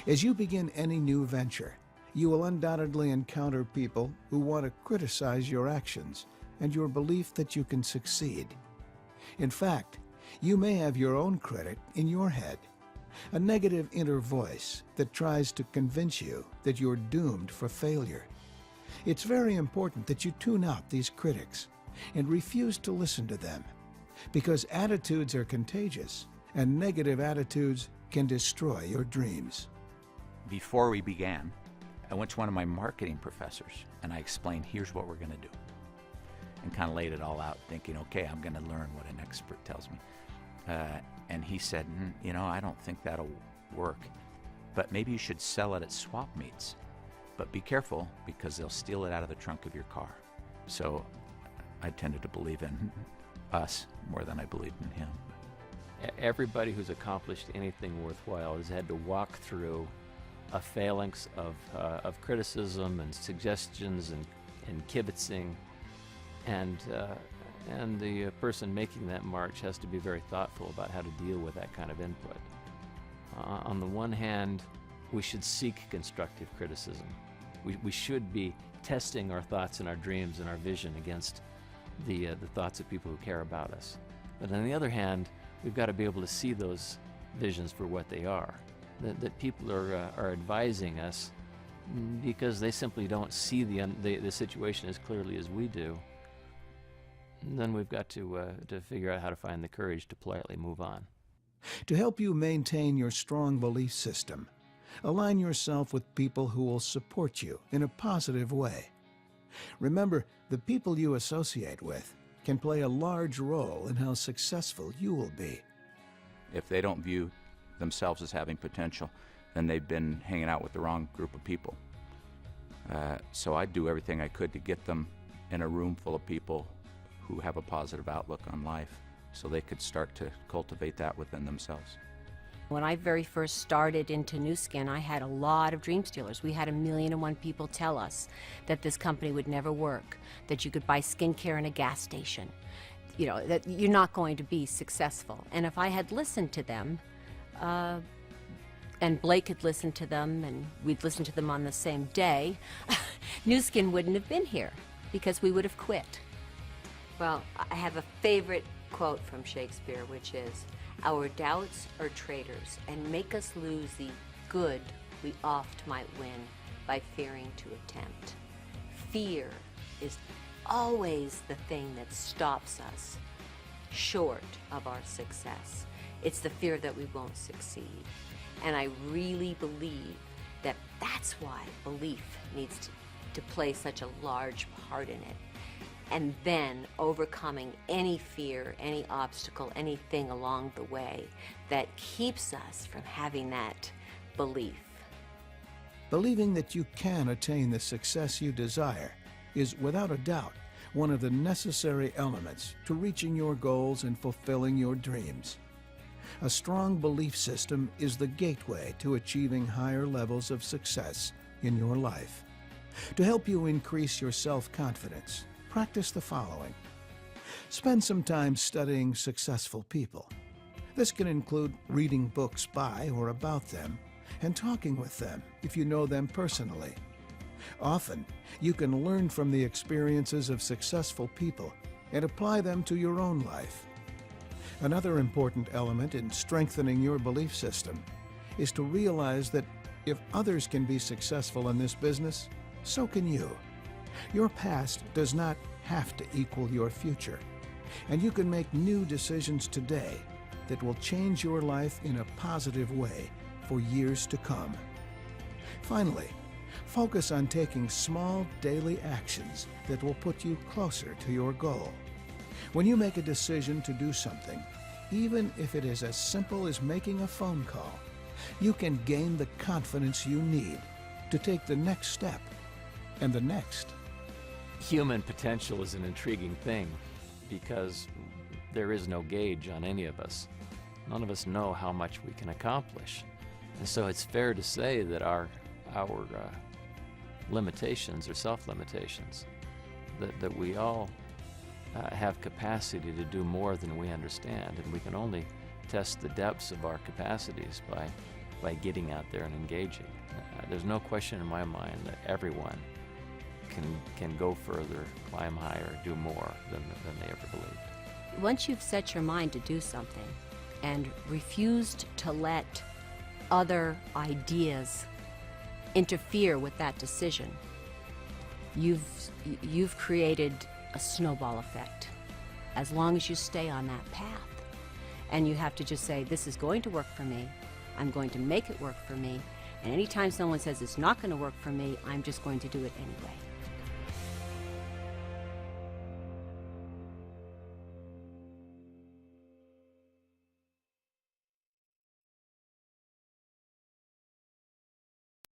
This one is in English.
As you begin any new venture, you will undoubtedly encounter people who want to criticize your actions and your belief that you can succeed. In fact, you may have your own critic in your head, a negative inner voice that tries to convince you that you're doomed for failure. It's very important that you tune out these critics and refuse to listen to them, because attitudes are contagious and negative attitudes can destroy your dreams. Before we began, I went to one of my marketing professors and I explained, here's what we're going to do. And kind of laid it all out, thinking, okay, I'm going to learn what an expert tells me. And he said, I don't think that'll work, but maybe you should sell it at swap meets. But be careful, because they'll steal it out of the trunk of your car. So I tended to believe in us more than I believed in him. Everybody who's accomplished anything worthwhile has had to walk through a phalanx of criticism and suggestions and kibitzing, and the person making that march has to be very thoughtful about how to deal with that kind of input. On the one hand, we should seek constructive criticism. We should be testing our thoughts and our dreams and our vision against the thoughts of people who care about us. But on the other hand, we've got to be able to see those visions for what they are. That people are advising us because they simply don't see the situation as clearly as we do. And then we've got to figure out how to find the courage to politely move on. To help you maintain your strong belief system, align yourself with people who will support you in a positive way. Remember, the people you associate with can play a large role in how successful you will be. If they don't view themselves as having potential, then they've been hanging out with the wrong group of people. So I'd do everything I could to get them in a room full of people who have a positive outlook on life, so they could start to cultivate that within themselves. When I very first started into Nu Skin, I had a lot of dream stealers. We had 1,000,001 people tell us that this company would never work, that you could buy skincare in a gas station, that you're not going to be successful. And if I had listened to them, and Blake had listened to them, and we'd listened to them on the same day, Nu Skin wouldn't have been here, because we would have quit. Well, I have a favorite quote from Shakespeare, which is, "Our doubts are traitors, and make us lose the good we oft might win by fearing to attempt." Fear is always the thing that stops us short of our success. It's the fear that we won't succeed. And I really believe that that's why belief needs to play such a large part in it. And then overcoming any fear, any obstacle, anything along the way that keeps us from having that belief. Believing that you can attain the success you desire is, without a doubt, one of the necessary elements to reaching your goals and fulfilling your dreams. A strong belief system is the gateway to achieving higher levels of success in your life. To help you increase your self-confidence, practice the following. Spend some time studying successful people. This can include reading books by or about them and talking with them if you know them personally. Often, you can learn from the experiences of successful people and apply them to your own life. Another important element in strengthening your belief system is to realize that if others can be successful in this business, so can you. Your past does not have to equal your future, and you can make new decisions today that will change your life in a positive way for years to come. Finally, focus on taking small daily actions that will put you closer to your goal. When you make a decision to do something, even if it is as simple as making a phone call, you can gain the confidence you need to take the next step and the next. Human potential is an intriguing thing because there is no gauge on any of us. None of us know how much we can accomplish. And so it's fair to say that our limitations are self-limitations, that we all have capacity to do more than we understand, and we can only test the depths of our capacities by by getting out there and engaging. There's no question in my mind that everyone can go further, climb higher, do more than they ever believed. Once you've set your mind to do something and refused to let other ideas interfere with that decision, you've created a snowball effect as long as you stay on that path. And you have to just say, this is going to work for me. I'm going to make it work for me. And anytime someone says it's not going to work for me, I'm just going to do it anyway.